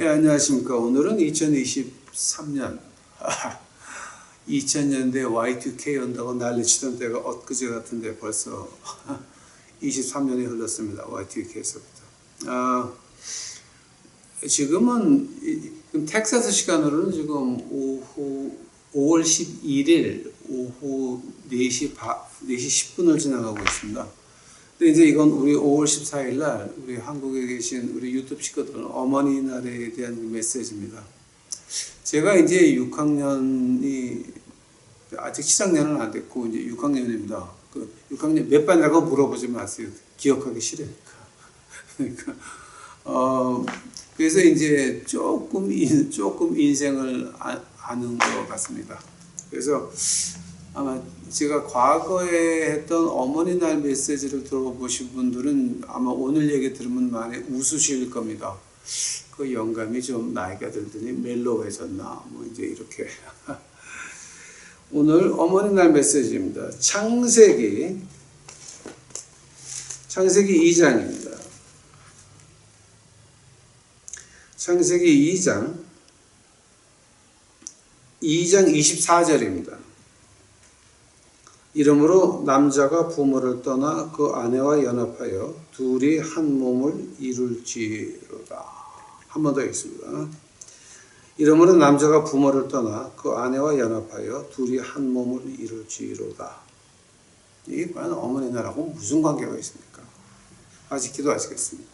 예, 안녕하십니까. 오늘은 2023년, 2000년대 Y2K 온다고 난리치던 때가 엊그제 같은데 벌써 23년이 흘렀습니다. Y2K에서부터. 지금은, 텍사스 시간으로는 지금 오후 5월 11일 오후 4시 10분을 지나가고 있습니다. 근데 이제 이건 우리 5월 14일 날 우리 한국에 계신 우리 유튜브 식구들은 어머니 날에 대한 메시지입니다. 제가 이제 6학년이 아직 시작년은 안 됐고 이제 6학년입니다. 그 6학년 몇 반이라고 물어보지 마세요. 기억하기 싫으니까. 그러니까 그래서 이제 조금 인생을 아는 것 같습니다. 그래서 아마 제가 과거에 했던 어머니날 메시지를 들어보신 분들은 아마 오늘 얘기 들으면 많이 웃으실 겁니다. 그 영감이 좀 나이가 들더니 멜로해졌나 뭐 이제 이렇게. 오늘 어머니날 메시지입니다. 창세기 2장입니다. 창세기 2장 24절입니다. 이러므로 남자가 부모를 떠나 그 아내와 연합하여 둘이 한 몸을 이룰지로다. 한 번 더 읽습니다. 이러므로 남자가 부모를 떠나 그 아내와 연합하여 둘이 한 몸을 이룰지로다. 이게 과연 어머니 나라고 무슨 관계가 있습니까? 아직 기도하시겠습니다.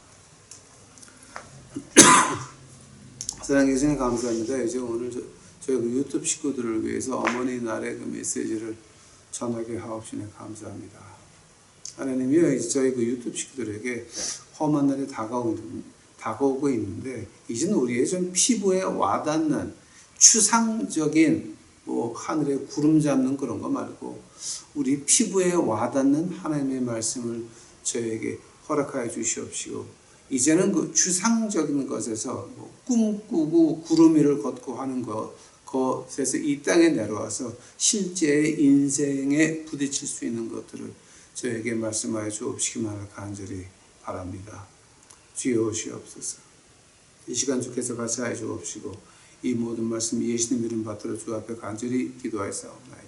사랑해 주시니 감사합니다. 이제 오늘 저희 그 유튜브 식구들을 위해서 어머니 날의 그 메시지를 전하게 하옵시니 감사합니다. 하나님이요, 이제 저희 그 유튜브 식구들에게 험한 날이 다가오고 있는데, 이제는 우리의 좀 피부에 와닿는 추상적인 뭐 하늘에 구름 잡는 그런 거 말고, 우리 피부에 와닿는 하나님의 말씀을 저에게 허락하여 주시옵시고, 이제는 그 추상적인 것에서 뭐 꿈꾸고 구름 위를 걷고 하는 것에서 이 땅에 내려와서 실제 인생에 부딪힐 수 있는 것들을 저에게 말씀하여 주옵시기만을 간절히 바랍니다. 주여 오시옵소서. 이 시간 주께서 같이 하여 주옵시고 이 모든 말씀 예수님 이름 받들어 주 앞에 간절히 기도하였사옵나이다.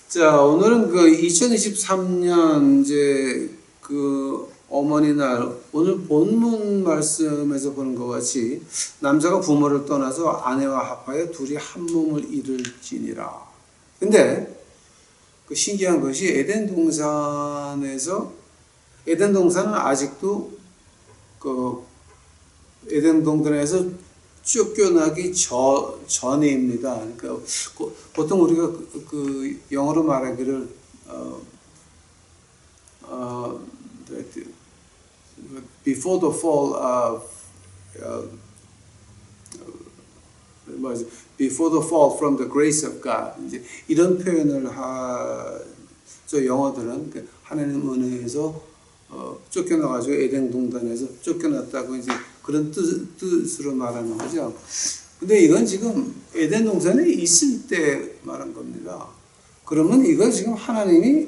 자, 오늘은 그 2023년 이제 그 어머니 날, 오늘 본문 말씀에서 보는 것 같이 남자가 부모를 떠나서 아내와 합하여 둘이 한 몸을 이룰지니라. 근데 그 신기한 것이 에덴 동산은 아직도 그 에덴 동산에서 쫓겨나기 전에입니다. 그러니까 보통 우리가 그 영어로 말하기를 before the fall from the grace of God, 이제 이런 표현을 저 영어들은 하나님 은혜에서 쫓겨나가지고 에덴 동산에서 쫓겨났다고 이제 그런 뜻으로 말하는 거죠. 근데 이건 지금 에덴 동산에 있을 때 말한 겁니다. 그러면 이걸 지금 하나님이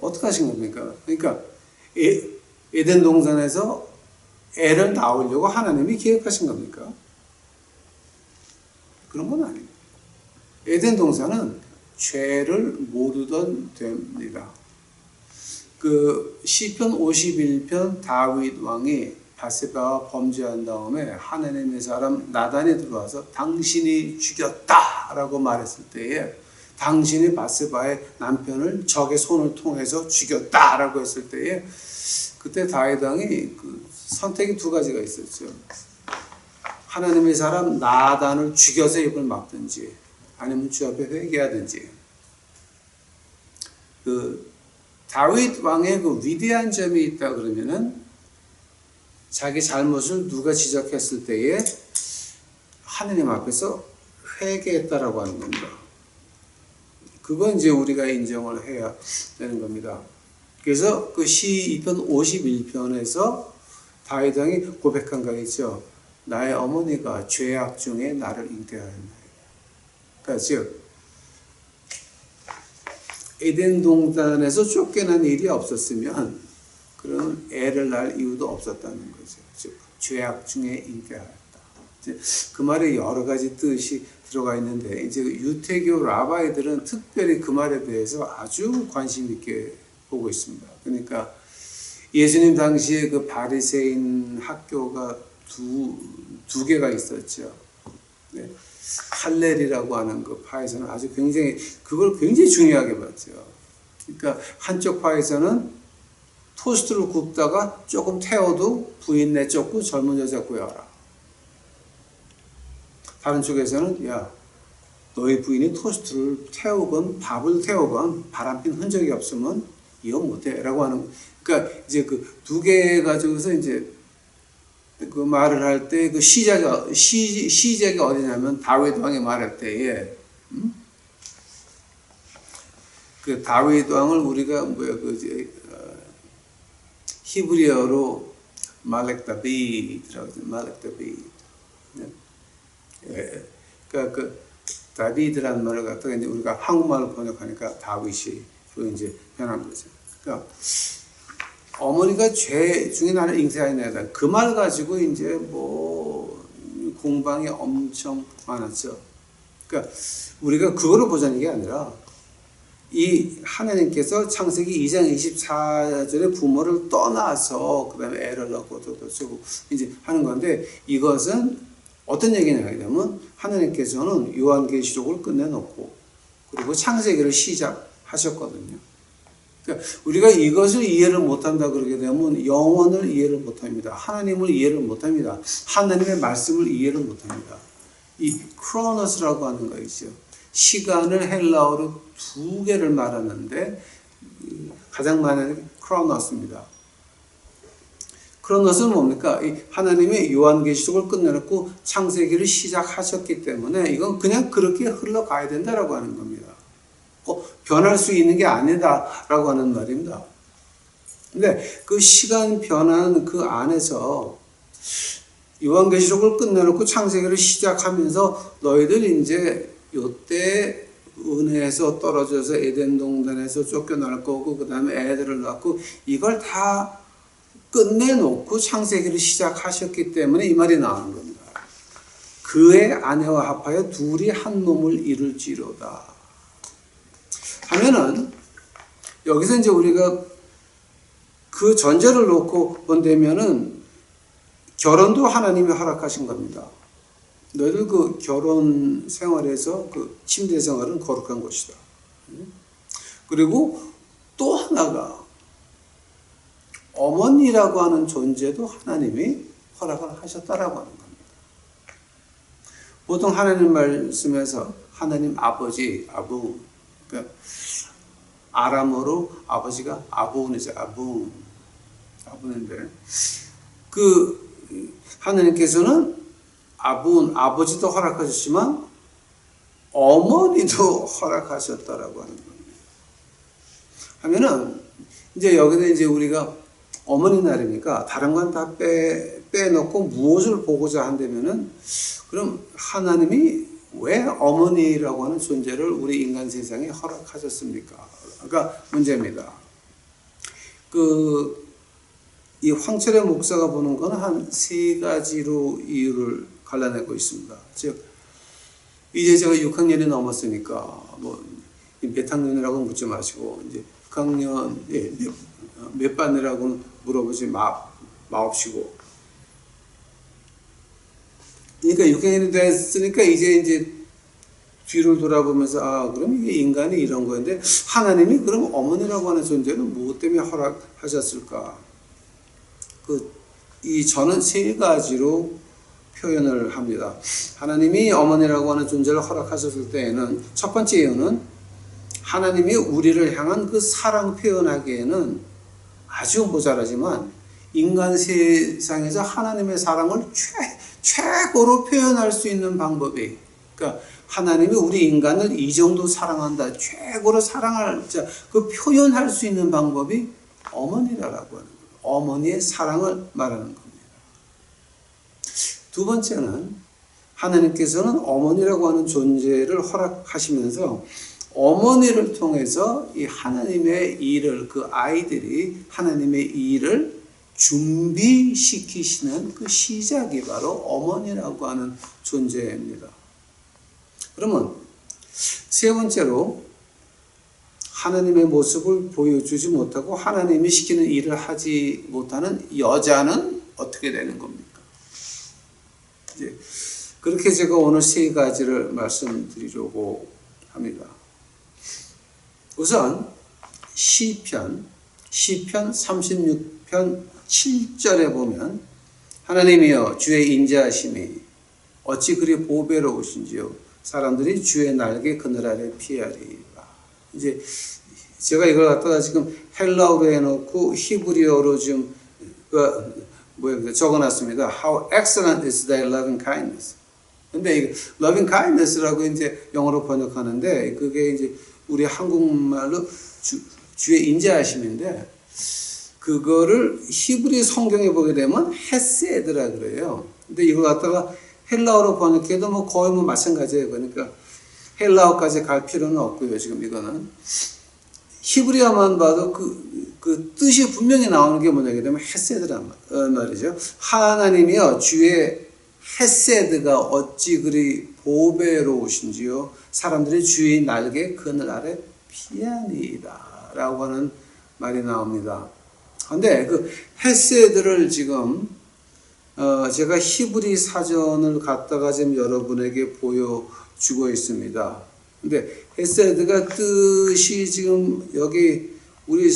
어떻게 하신 겁니까? 그러니까 에덴 동산에서 애를 낳으려고 하나님이 계획하신 겁니까? 그런 건 아닙니다. 에덴 동산은 죄를 모르던 됩니다. 그 시편 51편 다윗 왕이 바세바와 범죄한 다음에 하나님의 사람 나단이 들어와서 당신이 죽였다라고 말했을 때에 당신이 바세바의 남편을 적의 손을 통해서 죽였다라고 했을 때에 그때 다윗 왕이 그 선택이 두 가지가 있었죠. 하나님의 사람 나단을 죽여서 입을 막든지 아니면 주 앞에 회개하든지. 그 다윗 왕의 그 위대한 점이 있다 그러면은 자기 잘못을 누가 지적했을 때에 하나님 앞에서 회개했다라고 하는 겁니다. 그건 이제 우리가 인정을 해야 되는 겁니다. 그래서 그 시편 51편에서 다윗 왕이 고백한 거 있죠. 나의 어머니가 죄악 중에 나를 잉태하였나이다. 그러니까 즉 에덴 동산에서 쫓겨난 일이 없었으면 그런 애를 낳을 이유도 없었다는 거죠. 즉 죄악 중에 잉태하였다. 이제 그 말에 여러 가지 뜻이 들어가 있는데 이제 유태교 라바이들은 특별히 그 말에 대해서 아주 관심 있게 보고 있습니다. 그러니까 예수님 당시에 그 바리새인 학교가 두 개가 있었죠. 네. 할렐이라고 하는 그 파에서는 아주 그걸 굉장히 중요하게 봤죠. 그러니까 한쪽 파에서는 토스트를 굽다가 조금 태워도 부인 내쫓고 젊은 여자 구해와라. 다른 쪽에서는 야, 너희 부인이 토스트를 태우건 밥을 태우건 바람핀 흔적이 없으면 이혼 못해 라고 하는. 그러니까 이제 그 두 개 가지고서 이제 그 말을 할 때 그 시작이 어디냐면 다윗 왕이 말할 때에 그 다윗 왕을 우리가 히브리어로 말렉 다비드라고 하죠. 말렉 다비드. 예. 그러니까 그 다비드라는 말을 갖다가 이제 우리가 한국말로 번역하니까 다윗이로 이제 변한 거죠. 그러니까 어머니가 죄 중에 나를 잉태하였다. 그 말 가지고 이제 뭐 공방이 엄청 많았죠. 그러니까 우리가 그거를 보자는 게 아니라 이 하나님께서 창세기 2장 24절에 부모를 떠나서 그 다음에 애를 낳고 또 쓰고 이제 하는 건데 이것은 어떤 얘기냐 하면 하나님께서는 요한계시록을 끝내놓고 그리고 창세기를 시작하셨거든요. 그러니까 우리가 이것을 이해를 못한다 그러게 되면 영혼을 이해를 못합니다. 하나님을 이해를 못합니다. 하나님의 말씀을 이해를 못합니다. 이 크로노스라고 하는 거 있죠. 시간을 헬라어로 두 개를 말하는데 가장 많은 게 크로노스입니다. 크로노스는 뭡니까? 이 하나님의 요한계시록을 끝내놓고 창세기를 시작하셨기 때문에 이건 그냥 그렇게 흘러가야 된다라고 하는 겁니다. 변할 수 있는 게 아니다라고 하는 말입니다. 근데 그 시간 변화는 그 안에서 요한계시록을 끝내놓고 창세기를 시작하면서 너희들 이제 요때 은혜에서 떨어져서 에덴 동산에서 쫓겨날 거고 그 다음에 애들을 낳고 이걸 다 끝내놓고 창세기를 시작하셨기 때문에 이 말이 나오는 겁니다. 그의 아내와 합하여 둘이 한 몸을 이룰지로다 하면은 여기서 이제 우리가 그 전제를 놓고 본다면은 결혼도 하나님이 허락하신 겁니다. 너희들 그 결혼 생활에서 그 침대 생활은 거룩한 것이다. 그리고 또 하나가 어머니라고 하는 존재도 하나님이 허락을 하셨다라고 하는 겁니다. 보통 하나님 말씀에서 하나님 아버지, 아부, 그러니까 아람어로 아버지가 아부운이죠. 아부운인데 그 하나님께서는 아부운, 아버지도 허락하셨지만 어머니도 허락하셨다라고 하는 겁니다. 하면은 이제 여기다 이제 우리가 어머니 날이니까 다른 건 다 빼놓고 무엇을 보고자 한다면은 그럼 하나님이 왜 어머니라고 하는 존재를 우리 인간 세상에 허락하셨습니까? 그러니까 문제입니다. 이 황철의 목사가 보는 건 한 세 가지로 이유를 갈라내고 있습니다. 즉, 이제 제가 6학년이 넘었으니까, 몇 학년이라고 묻지 마시고, 이제 6학년, 몇 반이라고 물어보지 마옵시고. 그러니까 6학년이 됐으니까 이제 뒤를 돌아보면서, 그럼 이게 인간이 이런 거인데, 하나님이 그럼 어머니라고 하는 존재는 무엇 때문에 허락하셨을까? 저는 세 가지로 표현을 합니다. 하나님이 어머니라고 하는 존재를 허락하셨을 때에는 첫 번째 이유는 하나님이 우리를 향한 그 사랑 표현하기에는 아주 모자라지만 인간 세상에서 하나님의 사랑을 최고로 표현할 수 있는 방법이, 그러니까 하나님이 우리 인간을 이 정도 사랑한다, 최고로 사랑할, 그 표현할 수 있는 방법이 어머니라고 하는 거예요. 어머니의 사랑을 말하는 겁니다. 두 번째는 하나님께서는 어머니라고 하는 존재를 허락하시면서 어머니를 통해서 이 하나님의 일을, 그 아이들이 하나님의 일을 준비시키시는 그 시작이 바로 어머니라고 하는 존재입니다. 그러면 세 번째로 하나님의 모습을 보여주지 못하고 하나님이 시키는 일을 하지 못하는 여자는 어떻게 되는 겁니까? 이제 그렇게 제가 오늘 세 가지를 말씀드리려고 합니다. 우선 시편 36편 7절에 보면 하나님이여 주의 인자하심이 어찌 그리 보배로우신지요 사람들이 주의 날개 그늘 아래 피하리라. 이제 제가 이걸 갖다가 지금 헬라어로 해놓고 히브리어로 좀 적어놨습니다. How excellent is thy loving kindness. 근데 이 loving kindness라고 이제 영어로 번역하는데 그게 이제 우리 한국말로 주의 인자하심인데 그거를 히브리 성경에 보게 되면 헤세드라 그래요. 근데 이걸 갖다가 헬라어로 번역해도 뭐 거의 뭐 마찬가지예요. 그러니까 헬라어까지 갈 필요는 없고요. 지금 이거는 히브리어만 봐도 그 뜻이 분명히 나오는 게 뭐냐 그러면 헤세드란 말이죠. 하나님이여 주의 헤세드가 어찌 그리 보배로우신지요 사람들이 주의 날개 그늘 아래 피하니이다 라고 하는 말이 나옵니다. 그런데 그 헤세드를 지금 제가 히브리 사전을 갖다가 지금 여러분에게 보여주고 있습니다. 근데 헤세드가 뜻이 지금 여기 우리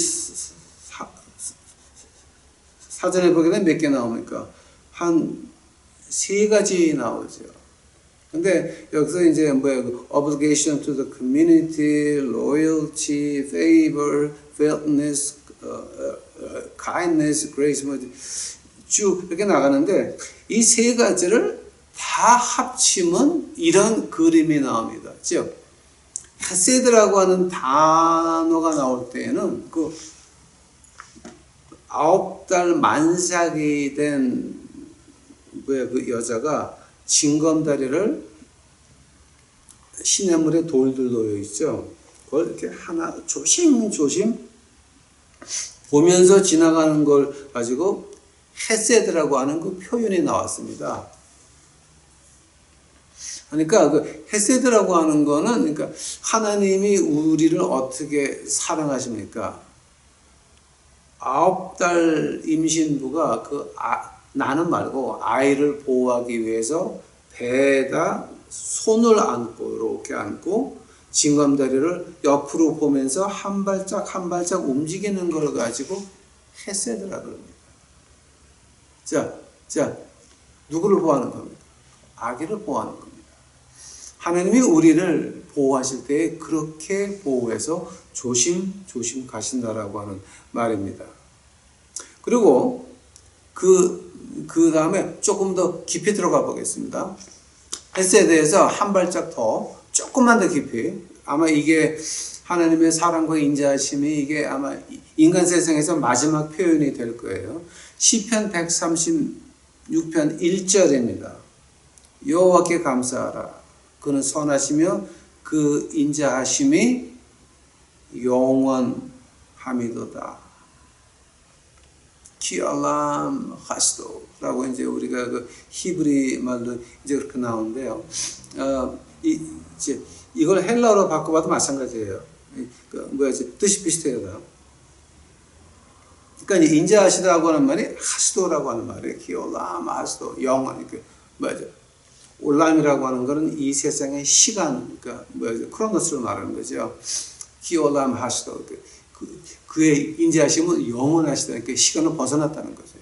사전에 보게 되면 몇 개 나옵니까? 한 세 가지 나오죠. 근데 여기서 이제 obligation to the community, loyalty, favor, faithfulness, kindness, grace 쭉 이렇게 나가는데 이 세 가지를 다 합치면 이런 그림이 나옵니다. 즉 헤세드라고 하는 단어가 나올 때에는 그 9달 만삭이 된 그 여자가 징검다리를 시냇물에 돌들 놓여 있죠. 그걸 이렇게 하나 조심조심 보면서 지나가는 걸 가지고 헤세드라고 하는 그 표현이 나왔습니다. 그러니까 그 헤세드라고 하는 거는 그러니까 하나님이 우리를 어떻게 사랑하십니까? 9달 임신부가 나는 말고 아이를 보호하기 위해서 배에다 손을 안고 이렇게 안고 징검다리를 옆으로 보면서 한 발짝 한 발짝 움직이는 걸 가지고 헤세드라 그럽니다. 자, 누구를 보호하는 겁니까? 아기를 보호하는 겁니다. 하나님이 우리를 보호하실 때 그렇게 보호해서 조심조심 가신다라고 하는 말입니다. 그리고 그 다음에 조금 더 깊이 들어가 보겠습니다. 헤세드에서 한 발짝 더 조금만 더 깊이 아마 이게 하나님의 사랑과 인자하심이 이게 아마 인간 세상에서 마지막 표현이 될 거예요. 시편 136편 1절입니다. 여호와께 감사하라. 그는 선하시며 그 인자하심이 영원함이도다. 키알람 하스도라고 이제 우리가 그 히브리 말로 이제 그렇게 나오는데요. 이걸 헬라어로 바꿔봐도 마찬가지예요. 뜻이 비슷해요. 그러니까 인자하시다고 하는 말이 하스도라고 하는 말이에요. 키올람 하스도 영원 올람이라고 하는 것은 이 세상의 시간, 그러니까 크로노스를 말하는 거죠. 키올람 하스도 그의 인자하심은 영원하시다. 그러니까 시간을 벗어났다는 거죠.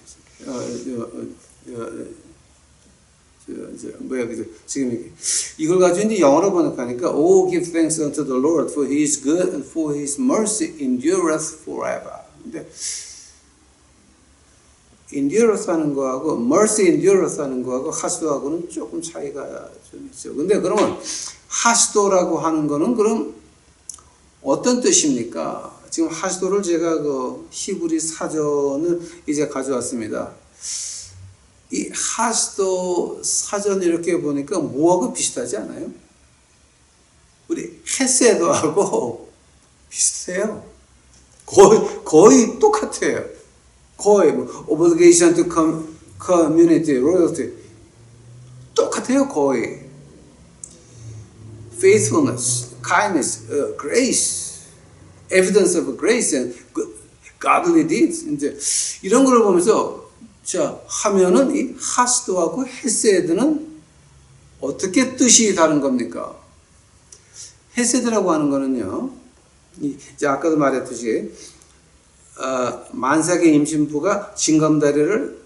지금 이걸 가지고 이제 영어로 번역하니까 Oh, give thanks unto the Lord, for He is good and for His mercy endureth forever. 근데 endureth 하는 거하고 mercy endureth 하는 거하고 하스도하고는 조금 차이가 좀 있죠. 근데 그러면 하스도라고 하는 거는 그럼 어떤 뜻입니까? 지금 하스도를 제가 그 히브리 사전을 이제 가져왔습니다. 이 하스도 사전 이렇게 보니까 뭐하고 비슷하지 않아요? 우리 헤세도하고 비슷해요. 거의 똑같아요. 거의 obligation to community, loyalty 똑같아요. 거의 faithfulness, kindness, grace, evidence of grace and godly deeds. 이제 이런 걸 보면서 자 하면은 이 하스도하고 헤세드는 어떻게 뜻이 다른 겁니까? 헤세드라고 하는 거는요. 이제 아까도 말했듯이 만삭의 임신부가 징검다리를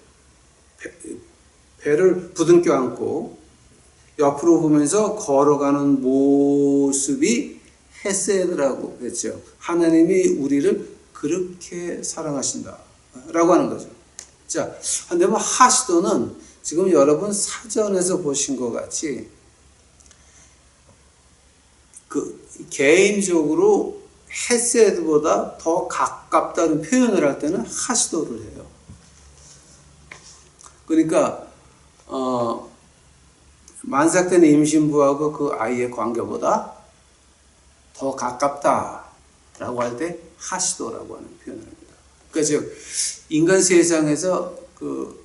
배를 부둥켜 안고 옆으로 보면서 걸어가는 모습이 헤세드라고 했죠. 하나님이 우리를 그렇게 사랑하신다 라고 하는 거죠. 자, 근데 하시도는 지금 여러분 사전에서 보신 것 같이 그 개인적으로 헤세드보다 더 가깝다는 표현을 할 때는 하시도를 해요. 그러니까 만삭된 임신부하고 그 아이의 관계보다 더 가깝다라고 할 때 하시도라고 하는 표현을 합니다. 그러니까 즉 인간 세상에서 그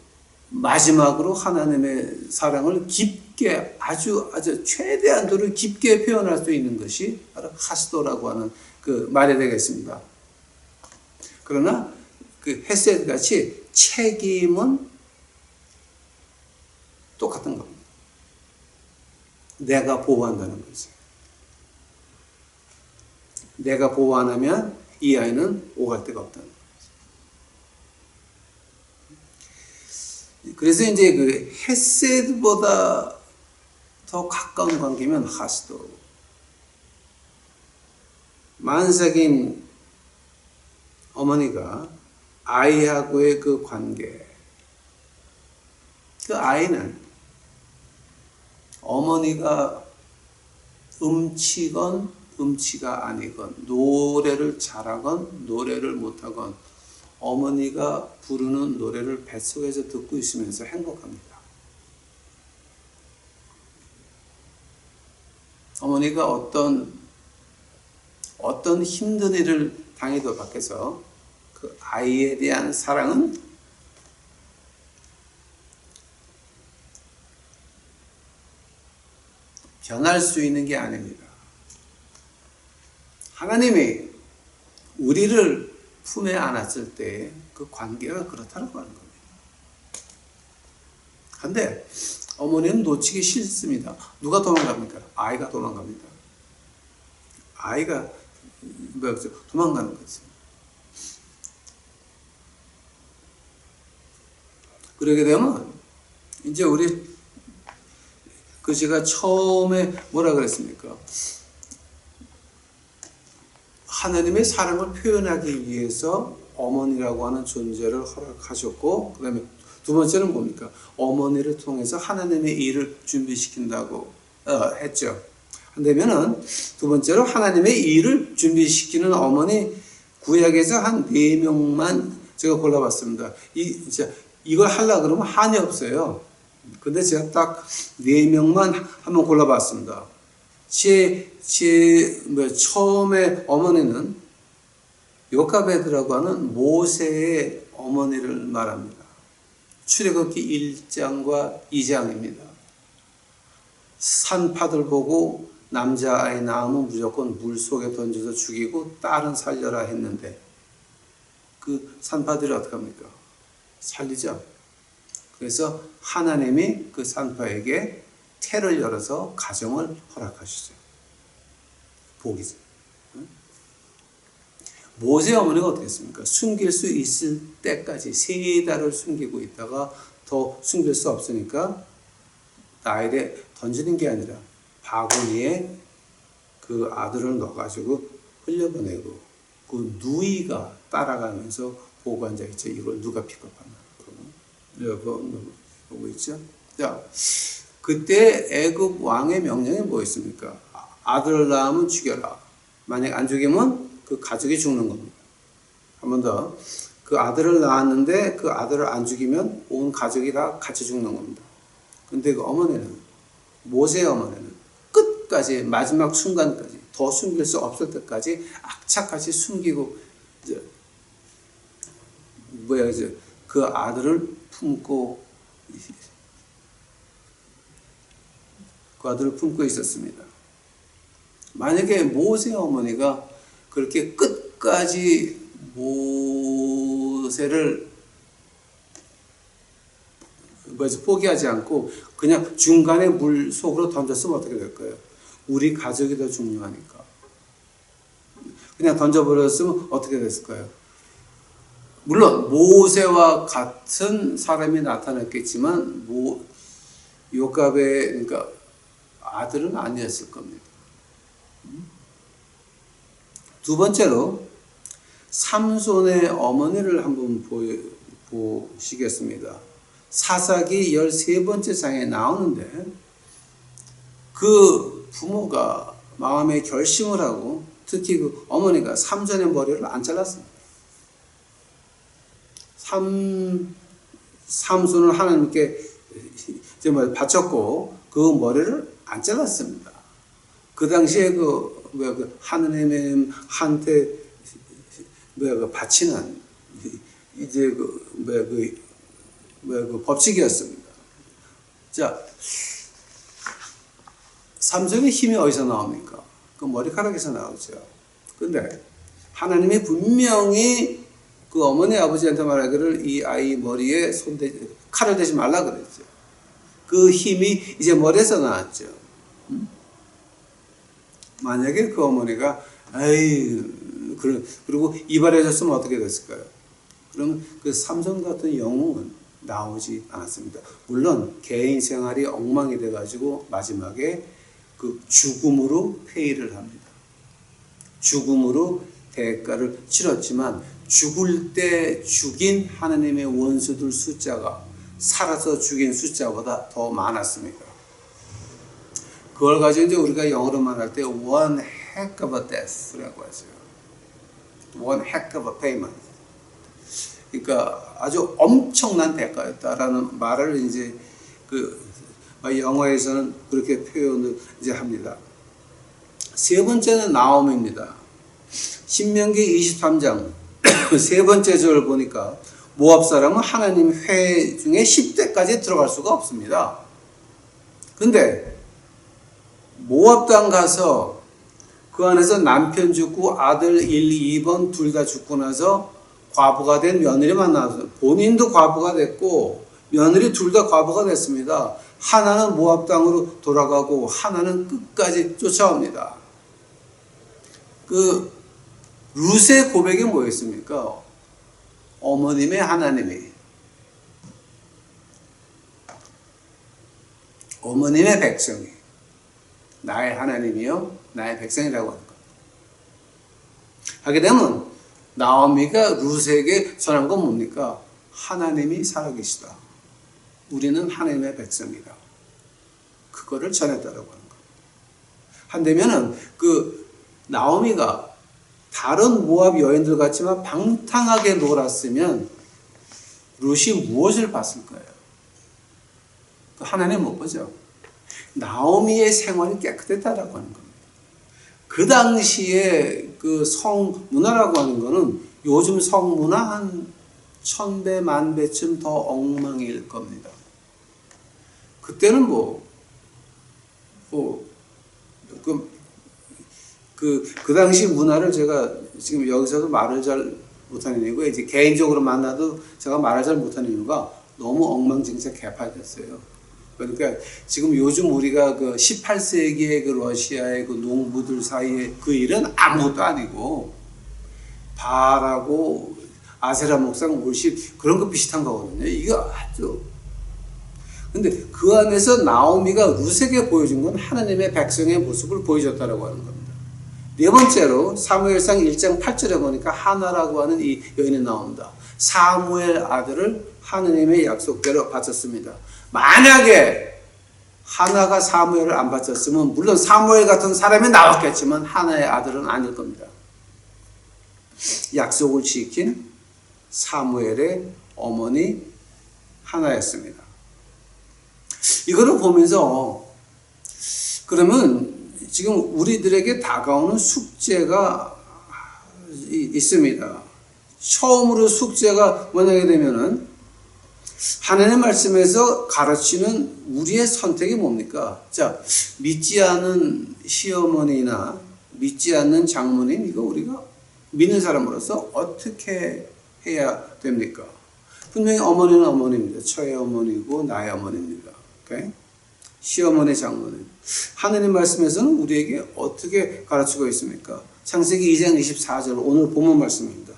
마지막으로 하나님의 사랑을 깊게 아주 최대한도로 깊게 표현할 수 있는 것이 바로 하시도라고 하는 그 말이 되겠습니다. 그러나 그 헤세드 같이 책임은 똑같은 겁니다. 내가 보호한다는 거지. 내가 보호 안 하면 이 아이는 오갈 데가 없다는 거지. 그래서 이제 그 헤세드보다 더 가까운 관계면 하시도. 만삭인 어머니가 아이하고의 그 관계. 그 아이는 어머니가 음치건 음치가 아니건 노래를 잘하건 노래를 못하건 어머니가 부르는 노래를 뱃속에서 듣고 있으면서 행복합니다. 어머니가 어떤 힘든 일을 당해도 밖에서 그 아이에 대한 사랑은 변할 수 있는 게 아닙니다. 하나님이 우리를 품에 안았을 때 그 관계가 그렇다고 하는 겁니다. 그런데 어머니는 놓치기 싫습니다. 누가 도망갑니까? 아이가 도망갑니다. 아이가 도망가는 거지. 그러게 되면 이제 우리 제가 처음에 뭐라 그랬습니까? 하나님의 사랑을 표현하기 위해서 어머니라고 하는 존재를 허락하셨고, 그 다음에 두 번째는 뭡니까? 어머니를 통해서 하나님의 일을 준비시킨다고 했죠. 그러면은 두 번째로 하나님의 일을 준비시키는 어머니 구약에서 한 4명만 제가 골라봤습니다. 이걸 하려고 그러면 한이 없어요. 근데 제가 딱 4명만 한번 골라봤습니다. 처음에 어머니는 요카베드라고 하는 모세의 어머니를 말합니다. 출애굽기 1장과 2장입니다. 산파들 보고 남자아이 낳으면 무조건 물속에 던져서 죽이고 딸은 살려라 했는데 그 산파들이 어떻게 합니까? 살리죠. 그래서 하나님이 그 산파에게 태를 열어서 가정을 허락하시죠. 복이죠. 모세 어머니가 어떻게 했습니까? 숨길 수 있을 때까지 3달을 숨기고 있다가 더 숨길 수 없으니까 나일에 던지는 게 아니라 바구니에 그 아들을 넣어가지고 흘려보내고 그 누이가 따라가면서 보고 앉아있죠. 이걸 누가 픽업하나. 보고 있죠. 자, 그때 애굽 왕의 명령이 뭐였습니까? 아들을 낳으면 죽여라. 만약 안 죽이면 그 가족이 죽는 겁니다. 한 번 더. 그 아들을 낳았는데 그 아들을 안 죽이면 온 가족이 다 같이 죽는 겁니다. 근데 그 어머니는, 모세의 어머니는 끝까지 마지막 순간까지 더 숨길 수 없을 때까지 악착같이 숨기고 이제 그 아들을 품고 있었습니다. 만약에 모세 어머니가 그렇게 끝까지 모세를 포기하지 않고 그냥 중간에 물 속으로 던졌으면 어떻게 될까요? 우리 가족이 더 중요하니까. 그냥 던져버렸으면 어떻게 됐을까요? 물론 모세와 같은 사람이 나타났겠지만 요압의 그러니까 아들은 아니었을 겁니다. 두 번째로 삼손의 어머니를 한번 보시겠습니다. 사사기 13번째 장에 나오는데 그 부모가 마음에 결심을 하고 특히 그 어머니가 삼손의 머리를 안 잘랐습니다. 삼손을 하나님께 이제 바쳤고 그 머리를 안 잘랐습니다. 그 당시에 하나님한테 바치는 이제 법칙이었습니다. 자, 삼손의 힘이 어디서 나옵니까? 그 머리카락에서 나오죠. 근데 하나님이 분명히 그 어머니 아버지한테 말하기를 이 아이 머리에 칼을 대지 말라 그랬죠. 그 힘이 이제 머리에서 나왔죠. 만약에 그 어머니가 그리고 이발해줬으면 어떻게 됐을까요? 그러면 그 삼손 같은 영웅은 나오지 않았습니다. 물론 개인 생활이 엉망이 돼가지고 마지막에 그 죽음으로 회의를 합니다. 죽음으로 대가를 치렀지만 죽을 때 죽인 하나님의 원수들 숫자가 살아서 죽인 숫자보다 더 많았습니다. 그걸 가지고 이제 우리가 영어로 말할 때 one heck of a death라고 하죠. one heck of a payment. 그러니까 아주 엄청난 대가였다라는 말을 이제 영어에서는 그렇게 표현을 이제 합니다. 세 번째는 나옴입니다. 신명기 23장 세 번째 절을 보니까 모압 사람은 하나님 회 중에 10대까지 들어갈 수가 없습니다. 근데 모압 땅 가서 그 안에서 남편 죽고 아들 1, 2번 둘 다 죽고 나서 과부가 된 며느리 만나서 본인도 과부가 됐고 며느리 둘 다 과부가 됐습니다. 하나는 모압 땅으로 돌아가고 하나는 끝까지 쫓아옵니다. 그 룻의 고백이 뭐였습니까? 어머님의 하나님이 어머님의 백성이 나의 하나님이요 나의 백성이라고 하는 겁니다. 하게 되면 나오미가 룻에게 전한 건 뭡니까? 하나님이 살아계시다. 우리는 하나님의 백성이다. 그거를 전했다라고 하는 겁니다. 한대면은 그 나오미가 다른 모압 여인들 같지만 방탕하게 놀았으면 룻이 무엇을 봤을까요? 하나님 못 보죠. 나오미의 생활이 깨끗했다라고 하는 겁니다. 그 당시에 그 성문화라고 하는 거는 요즘 성문화 한 1000배, 10,000배쯤 더 엉망일 겁니다. 그때는 그 당시 문화를 제가 지금 여기서도 말을 잘 못하는 이유가 이제 개인적으로 만나도 제가 말을 잘 못하는 이유가 너무 엉망진창 개파졌어요. 그러니까 지금 요즘 우리가 그 18세기의 그 러시아의 그 농부들 사이에 그 일은 아무것도 아니고 바알하고 아세라 목상 월십 그런 거 비슷한 거거든요. 이거 아주. 근데 그 안에서 나오미가 룻에게 보여준 건 하나님의 백성의 모습을 보여줬다라고 하는 겁니다. 네 번째로 사무엘상 1장 8절에 보니까 하나라고 하는 이 여인이 나옵니다. 사무엘 아들을 하나님의 약속대로 바쳤습니다. 만약에 하나가 사무엘을 안 바쳤으면 물론 사무엘 같은 사람이 나왔겠지만 하나의 아들은 아닐 겁니다. 약속을 지킨 사무엘의 어머니 하나였습니다. 이거를 보면서 그러면 지금 우리들에게 다가오는 숙제가 있습니다. 처음으로 숙제가 뭐냐게 되면은 하나님의 말씀에서 가르치는 우리의 선택이 뭡니까? 자, 믿지 않는 시어머니나 믿지 않는 장모님, 이거 우리가 믿는 사람으로서 어떻게 해야 됩니까? 분명히 어머니는 어머니입니다. 저의 어머니고 나의 어머니입니다. 오케이? 시어머니, 장모님. 하나님 말씀에서는 우리에게 어떻게 가르치고 있습니까? 창세기 2장 24절 오늘 본문 말씀입니다.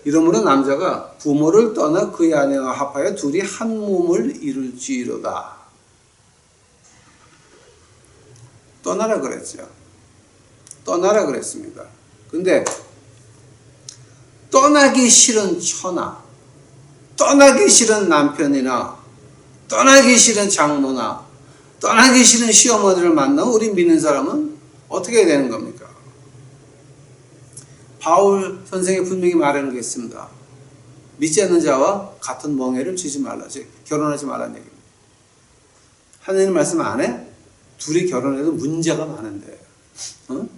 이러므로 남자가 부모를 떠나 그의 아내와 합하여 둘이 한 몸을 이룰지로다. 떠나라 그랬죠. 떠나라 그랬습니다. 근데 떠나기 싫은 처나, 떠나기 싫은 남편이나, 떠나기 싫은 장모나, 떠나기 싫은 시어머니를 만나면 우리 믿는 사람은 어떻게 해야 되는 겁니까? 바울 선생이 분명히 말하는 게 있습니다. 믿지 않는 자와 같은 멍에를 쥐지 말라. 결혼하지 말라는 얘기입니다. 하나님 말씀 안에 둘이 결혼해도 문제가 많은데,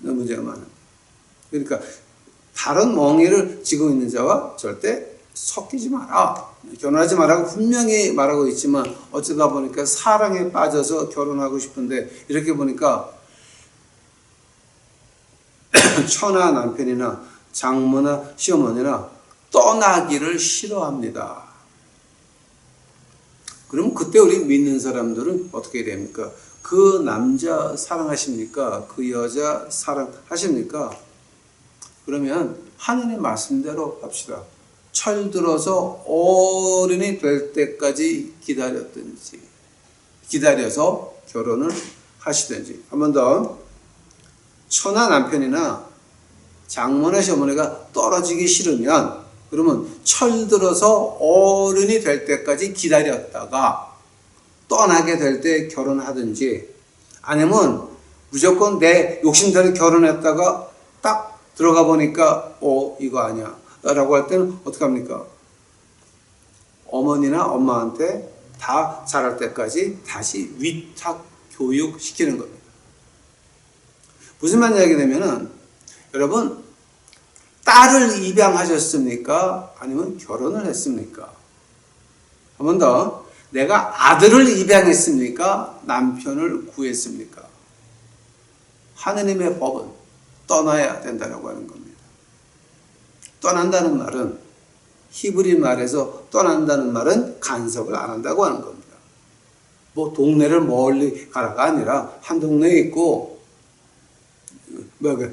문제가 많아. 그러니까 다른 멍에를 쥐고 있는 자와 절대 섞이지 마라. 결혼하지 말라고 분명히 말하고 있지만 어쩌다 보니까 사랑에 빠져서 결혼하고 싶은데 이렇게 보니까 처나 남편이나 장모나 시어머니나 떠나기를 싫어합니다. 그럼 그때 우리 믿는 사람들은 어떻게 됩니까? 그 남자 사랑하십니까? 그 여자 사랑하십니까? 그러면 하나님 말씀대로 합시다. 철들어서 어른이 될 때까지 기다렸든지 기다려서 결혼을 하시든지. 한 번 더. 처나 남편이나 장모나 시어머니가 떨어지기 싫으면 그러면 철들어서 어른이 될 때까지 기다렸다가 떠나게 될 때 결혼하든지, 아니면 무조건 내 욕심대로 결혼했다가 딱 들어가 보니까 이거 아니야 라고 할 때는 어떻게 합니까? 어머니나 엄마한테 다 자랄 때까지 다시 위탁 교육시키는 겁니다. 무슨 말이냐게 되면은, 여러분, 딸을 입양하셨습니까? 아니면 결혼을 했습니까? 한 번 더. 내가 아들을 입양했습니까? 남편을 구했습니까? 하느님의 법은 떠나야 된다고 하는 겁니다. 떠난다는 말은, 히브리 말에서 떠난다는 말은 간섭을 안 한다고 하는 겁니다. 뭐 동네를 멀리 가라가 아니라 한 동네에 있고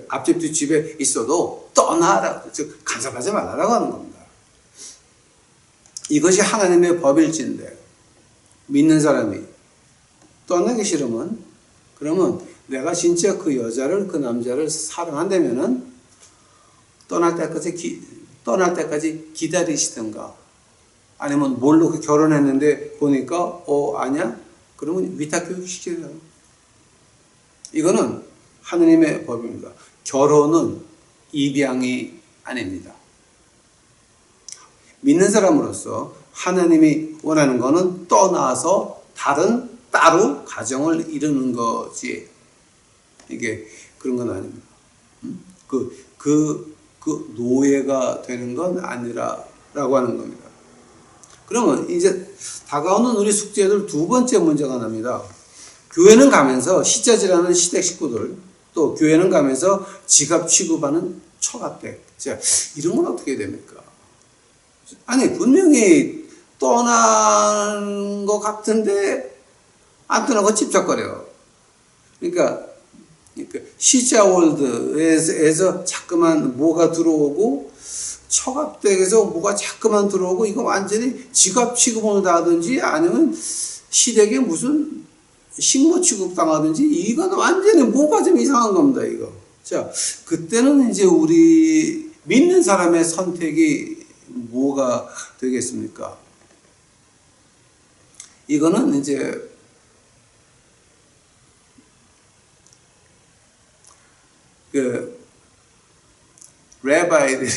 앞집 뒷집에 있어도 떠나라, 즉 간섭하지 말라고 하는 겁니다. 이것이 하나님의 법일진데 믿는 사람이 떠나기 싫으면, 그러면 내가 진짜 그 여자를, 그 남자를 사랑한다면은 떠날 때까지 기다리시든가, 아니면 뭘로 결혼했는데 보니까 아니야? 그러면 위탁교육 시키라. 이거는 하느님의 법입니다. 결혼은 입양이 아닙니다. 믿는 사람으로서 하나님이 원하는 것은 떠나서 다른 따로 가정을 이루는 거지, 이게 그런 건 아닙니다. 그 노예가 되는 건 아니라라고 하는 겁니다. 그러면 이제 다가오는 우리 숙제들 두 번째 문제가 납니다. 교회는 가면서 시자지라는 시댁 식구들, 또 교회는 가면서 지갑 취급하는 처가댁, 이런 건 어떻게 됩니까? 아니, 분명히 떠난 것 같은데 안 떠나고 집착거려. 그러니까 시자월드에서 자꾸만 뭐가 들어오고, 처갑댁에서 뭐가 자꾸만 들어오고, 이거 완전히 지갑 취급을 하든지 아니면 시댁에 무슨 식모 취급당하든지, 이건 완전히 뭐가 좀 이상한 겁니다, 이거. 자, 그때는 이제 우리 믿는 사람의 선택이 뭐가 되겠습니까? 이거는 이제 레바이들이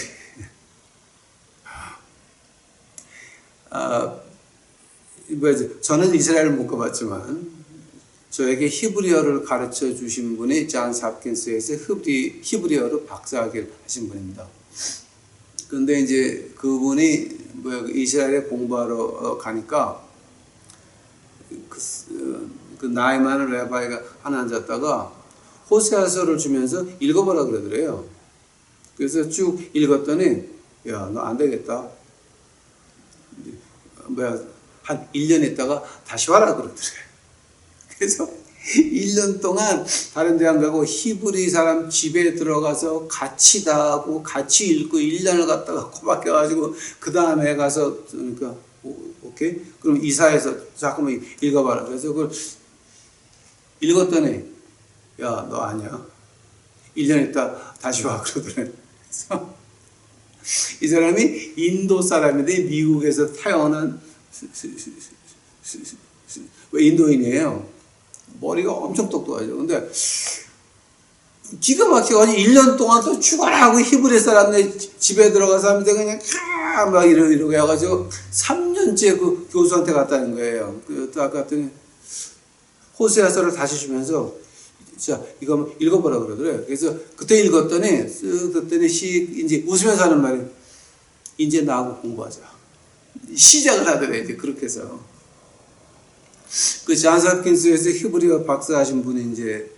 저는 이스라엘을 못 가봤지만 저에게 히브리어를 가르쳐 주신 분이 존 홉킨스에서 히브리어로 박사학위를 하신 분입니다. 근데 이제 그분이 뭐 이스라엘에 공부하러 가니까 그 나이 많은 레바이가 하나 앉았다가 호세아서를 주면서 읽어보라 그러더래요. 그래서 쭉 읽었더니 야, 너 안 되겠다. 한 1년 있다가 다시 와라 그러더래요. 그래서 1년 동안 다른 데 안 가고 히브리 사람 집에 들어가서 같이 다 하고 같이 읽고 1년을 갖다가 코박혀가지고 그 다음에 가서 그러니까 오케이? 그럼 이사해서 잠깐만 읽어봐라. 그래서 그걸 읽었더니 야, 너 아니야. 1년 있다 다시 와 그러더래. 그래서 이 사람이 인도 사람인데 미국에서 태어난 인도인이에요. 머리가 엄청 똑똑하죠. 근데 기가 막혀가지고 1년 동안 또 죽어라 하고 히브리 사람들 집에 들어가서 하면서 그냥 막 이러고 해가지고 3년째 그 교수한테 갔다는 거예요. 또 아까 갔더니 호세아서를 다시 주면서 자 이거 한번 읽어보라 그러더래요. 그래서 그때 읽었더니 그랬더니 이제 웃으면서 하는 말이 이제 나하고 공부하자. 시작을 하더래 이제 그렇게 해서. 그 존스 홉킨스에서 히브리어 박사하신 분이 이제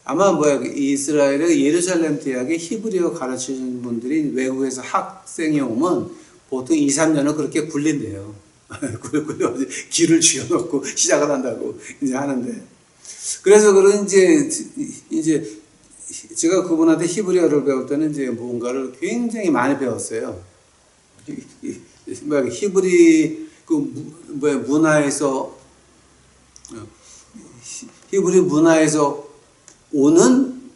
아마 이스라엘의 예루살렘 대학에 히브리어 가르치는 분들이 외국에서 학생이 오면 보통 2, 3년은 그렇게 굴린대요. 굴려 길을 쥐어놓고 시작을 한다고 이제 하는데. 그래서 그런지 이제 제가 그분한테 히브리어를 배울 때는 이제 뭔가를 굉장히 많이 배웠어요. 히브리 문화에서 히브리 문화에서 오는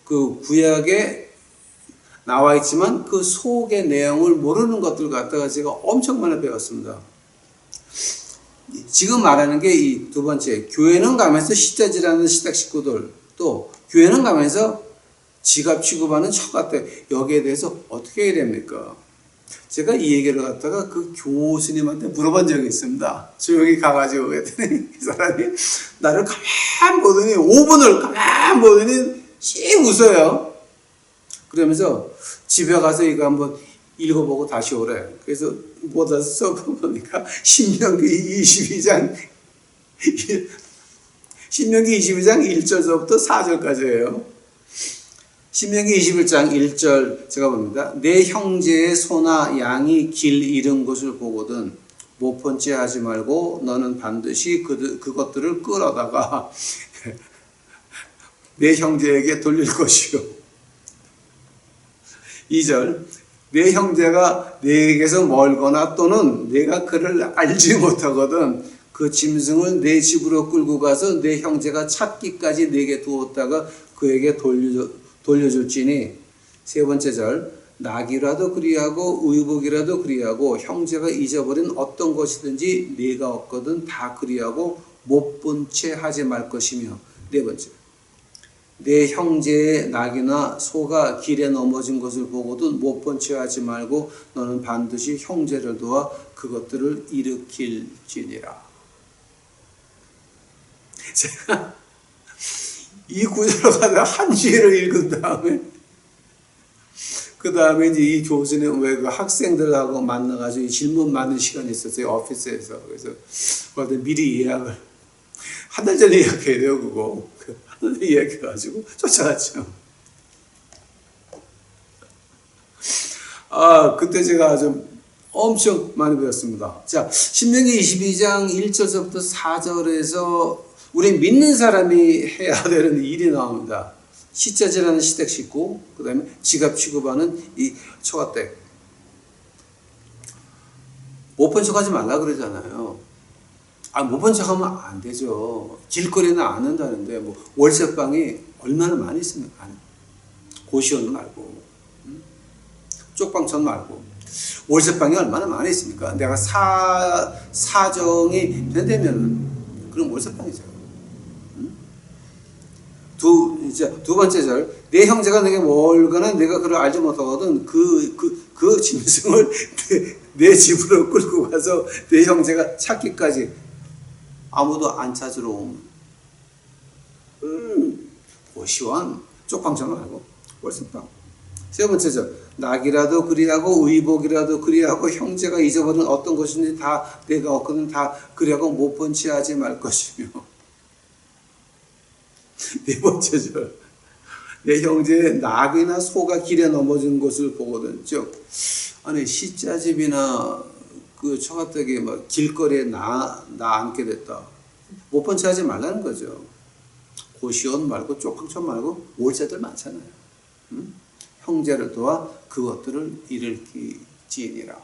그 구약에 나와 있지만 그 속의 내용을 모르는 것들 갖다가 제가 엄청 많이 배웠습니다. 지금 말하는 게 이 두 번째, 교회는 가면서 시자질하는 시댁 식구들, 또 교회는 가면서 지갑 취급하는 처가댁, 여기에 대해서 어떻게 해야 됩니까? 제가 이 얘기를 갖다가 그 교수님한테 물어본 적이 있습니다. 조용히 가가지고 그랬더니 이 사람이 나를 가만 보더니 5분을 가만 보더니 씩 웃어요. 그러면서 집에 가서 이거 한번 읽어보고 다시 오래. 그래서 뭐다 써보니까 신명기 22장 1절서부터 4절까지예요. 신명기 21장 1절 제가 봅니다. 내 형제의 소나 양이 길 잃은 것을 보거든 못 본 채 하지 말고 너는 반드시 그것들을 끌어다가 내 형제에게 돌릴 것이요. 2절 내 형제가 내게서 멀거나 또는 내가 그를 알지 못하거든 그 짐승을 내 집으로 끌고 가서 내 형제가 찾기까지 내게 두었다가 그에게 돌려줄지니. 세 번째 절 낙이라도 그리하고 의복이라도 그리하고 형제가 잊어버린 어떤 것이든지 네가 없거든 다 그리하고 못 본 채 하지 말 것이며. 네 번째 내 형제의 낙이나 소가 길에 넘어진 것을 보고도 못 본 채 하지 말고 너는 반드시 형제를 도와 그것들을 일으킬지니라. 제가 이 구절을 가다가 한 주일을 읽은 다음에 그 다음에 이제 이 교수님 왜 그 학생들하고 만나가지고 질문 많은 시간이 있었어요. 오피스에서. 그래서 미리 예약을 한 달 전에 예약해야 돼요. 그거 한 달 전에 예약해가지고 쫓아갔죠. 그때 제가 아주 엄청 많이 배웠습니다. 자, 신명기 22장 1절서부터 4절에서 우리 믿는 사람이 해야 되는 일이 나옵니다. 시자질하는 시댁 식구, 그 다음에 지갑 취급하는 이 처가댁. 못 본 척 하지 말라 그러잖아요. 못 본 척 하면 안 되죠. 길거리는 안 한다는데, 월세방이 얼마나 많이 있습니까? 고시원 말고, 쪽방촌 말고. 월세방이 얼마나 많이 있습니까? 내가 사정이 된다면, 그럼 월세방이죠. 두 번째 절, 내 형제가 내게 멀거나 내가 그를 알지 못하거든 그 짐승을 내 집으로 끌고 가서 내 형제가 찾기까지 아무도 안 찾으러 오면 고시원 쪽방촌 말고 월세방 세 번째죠. 낙이라도 그리하고 의복이라도 그리하고 형제가 잊어버린 어떤 것인지 다 내가 얻거든 다 그리하고 못 본 채 하지 말 것이며. 네 번째죠. 내 형제의 낙이나 소가 길에 넘어진 것을 보거든. 즉, 아니, 시자집이나 그 처가댁에 막 길거리에 나 앉게 됐다. 못 본 채 하지 말라는 거죠. 고시원 말고 쪽방촌 말고 월세들 많잖아요. 응? 형제를 도와 그것들을 일으키지니라.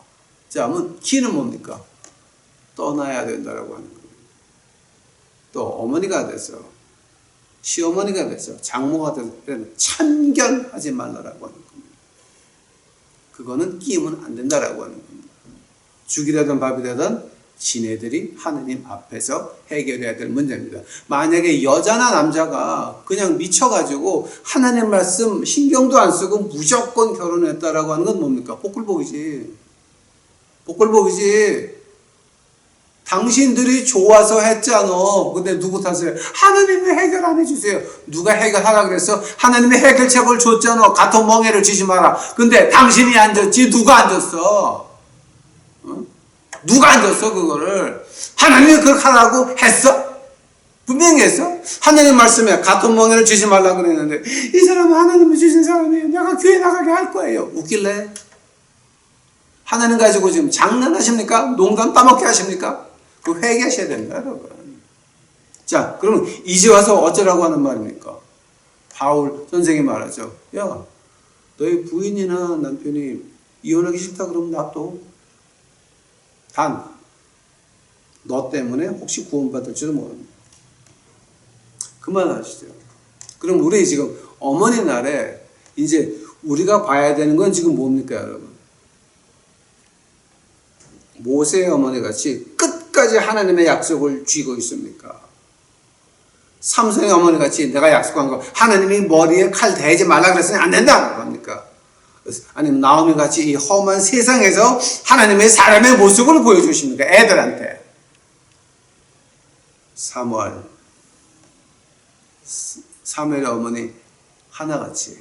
자, 그러면 기는 뭡니까? 떠나야 된다라고 하는 거예요. 또 어머니가 돼서 시어머니가 돼서 장모가 돼서 참견하지 말라라고 하는 겁니다. 그거는 끼면 안 된다라고 하는 겁니다. 죽이라든 밥이 되든 지네들이 하느님 앞에서 해결해야 될 문제입니다. 만약에 여자나 남자가 그냥 미쳐가지고 하나님 말씀 신경도 안 쓰고 무조건 결혼했다라고 하는 건 뭡니까? 복불복이지. 복불복이지. 당신들이 좋아서 했잖아. 근데 누구 탓을? 하나님이 해결 안 해주세요. 누가 해결하라 그랬어? 하나님이 해결책을 줬잖아. 같은 멍에를 쥐지 마라. 근데 당신이 안 줬지 누가 안 줬어? 누가 안 줬어 그거를? 하나님이 그렇게 하라고 했어? 분명히 했어? 하나님 말씀에 같은 멍에를 쥐지 말라고 그랬는데 이 사람은 하나님이 주신 사람이에요. 내가 교회 나가게 할 거예요. 웃길래? 하나님 가지고 지금 장난하십니까? 농담 따먹게 하십니까? 그 회개하셔야 됩니다, 여러분. 자, 그러면 이제 와서 어쩌라고 하는 말입니까? 바울 선생이 말하죠. 야, 너희 부인이나 남편이 이혼하기 싫다 그러면 놔둬. 단, 너 때문에 혹시 구원받을지도 모릅니다. 그만하시죠. 그럼 우리 지금 어머니 날에 이제 우리가 봐야 되는 건 지금 뭡니까, 여러분? 모세의 어머니 같이 끝까지 하나님의 약속을 쥐고 있습니까? 삼손의 어머니 같이 내가 약속한 거 하나님이 머리에 칼 대지 말라 그랬으니 안 된다 합니까? 아니면 나오미 같이 이 험한 세상에서 하나님의 사람의 모습을 보여주십니까? 애들한테. 사무엘의 어머니 하나같이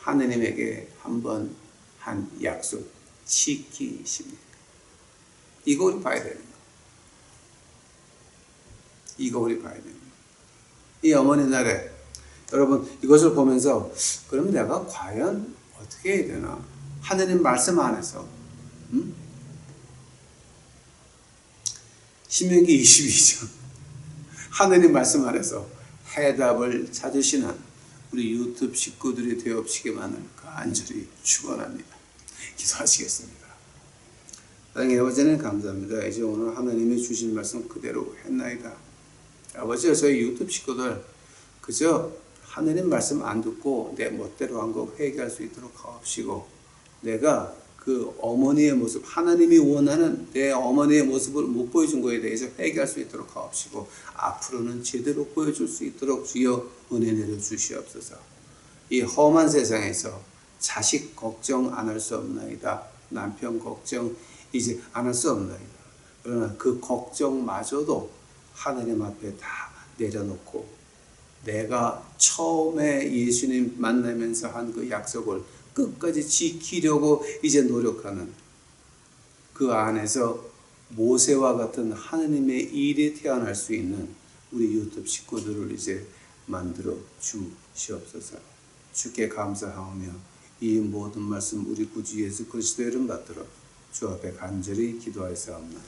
하나님에게 한번 한 약속 지키십니까? 이거 우리 봐야 됩니다. 이거 우리 봐야 됩니다. 이 어머니 날에 여러분 이것을 보면서 그럼 내가 과연 어떻게 해야 되나? 하느님 말씀 안에서 신명기 22장 하느님 말씀 안에서 해답을 찾으시는 우리 유튜브 식구들이 되옵시기만을 간절히 축원합니다. 기도하시겠습니다. 하나님 아버지는 감사합니다. 이제 오늘 하나님이 주신 말씀 그대로 했나이다. 아버지, 저희 유튜브 식구들 그저 하나님 말씀 안 듣고 내 멋대로 한 거 회개할 수 있도록 하옵시고, 내가 그 어머니의 모습, 하나님이 원하는 내 어머니의 모습을 못 보여준 거에 대해서 회개할 수 있도록 하옵시고, 앞으로는 제대로 보여줄 수 있도록 주여 은혜 내려 주시옵소서. 이 험한 세상에서 자식 걱정 안 할 수 없나이다. 남편 걱정 이제 안 할 수 없나이다. 그러나 그 걱정마저도 하나님 앞에 다 내려놓고 내가 처음에 예수님 만나면서 한 그 약속을 끝까지 지키려고 이제 노력하는 그 안에서 모세와 같은 하나님의 일이 태어날 수 있는 우리 유튜브 식구들을 이제 만들어 주시옵소서. 주께 감사하오며 이 모든 말씀 우리 구주 예수 그리스도의 이름 받들어 주 앞에 간절히 기도하였사옵나이다.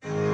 아멘.